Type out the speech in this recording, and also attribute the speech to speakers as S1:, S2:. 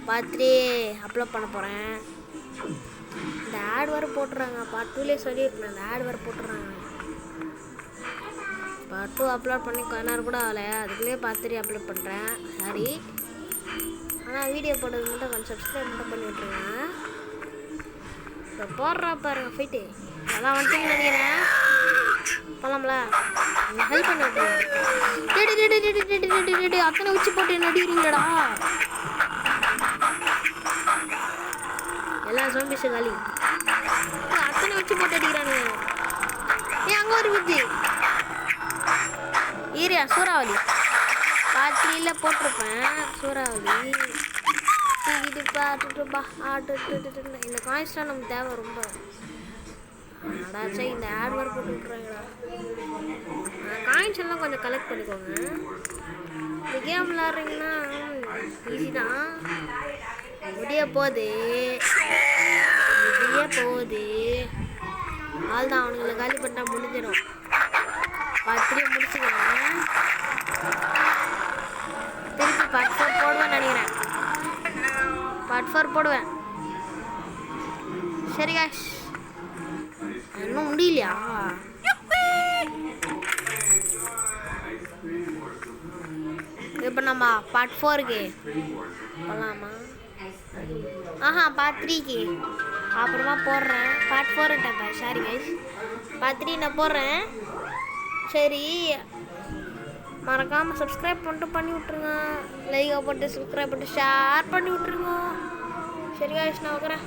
S1: Part 3 upload பண்ண போகிறேன். இந்த ஆட் வேறு போட்டுறாங்க. பார்ட் 2லேயே சொல்லியிருக்கேன், இந்த ஆட் வேறு போட்டுறாங்க. பார்ட் 2 அப்லோட் பண்ணி கொஞ்ச நேரம் கூட ஆகலை, அதுக்குள்ளேயே பார்ட் 3 அப்லோட் பண்ணுறேன். சாரி, ஆனால் வீடியோ போட்டது மட்டும் கொஞ்சம் சப்ஸ்கிரைப் மட்டும் பண்ணி விட்ருங்க. இப்போ போடுறா பாருங்க ஃபைட்டு. அதான் வந்துட்டு நினைக்கிறேன். போகலாம்ல, ஹெல்ப் பண்ண விட்டுருங்க. அத்தனை உச்சி போட்டு நடிக்கிறீங்களடா. எல்லாம் சோம்பிச்சு காலி. அத்தனை வச்சு போட்டு அடிக்கிறானுங்க. அங்கே ஒரு வித்து ஈரியா சூறாவளி பார்ட் 3ல போட்டிருப்பேன். சூறாவளி பாட்டுப்பா இந்த காயின்ஸ்லாம் நமக்கு தேவை ரொம்ப. அடாச்சா இந்த ஆட் வேறு போட்டு விட்றாங்களா. காயின்ஸ் எல்லாம் கொஞ்சம் கலெக்ட் பண்ணிக்கோங்க. இந்த கேம் விளாட்றீங்கன்னா ஈஸி தான். முடிய போகுது ஆள் தான். அவனுங்களை காலி பண்ணா முடிஞ்சிடும். பார்ட் 3 முடிச்சுக்கிறேன். திருப்பி பார்ட் 4 போடுவேன் நினைக்கிறேன். பார்ட் 4 போடுவேன். சரி காஷ், இன்னும் முடியலையா? இப்போ நம்ம பார்ட் 4க்கு போகலாமா? பார்ட் 3க்கு அப்புறமா போடுறேன். பார்ட் 4ட்டேன். சாரி கைஸ், பார்ட் 3 நான் போடுறேன். சரி, மறக்காமல் சப்ஸ்கிரைப் பண்ணிட்டு பண்ணி விட்ருங்க. லைக்கை போட்டு சப்ஸ்கிரைப் பண்ணிட்டு ஷேர் பண்ணி விட்ருங்க. சரி கைஸ், நான் வைக்கிறேன்.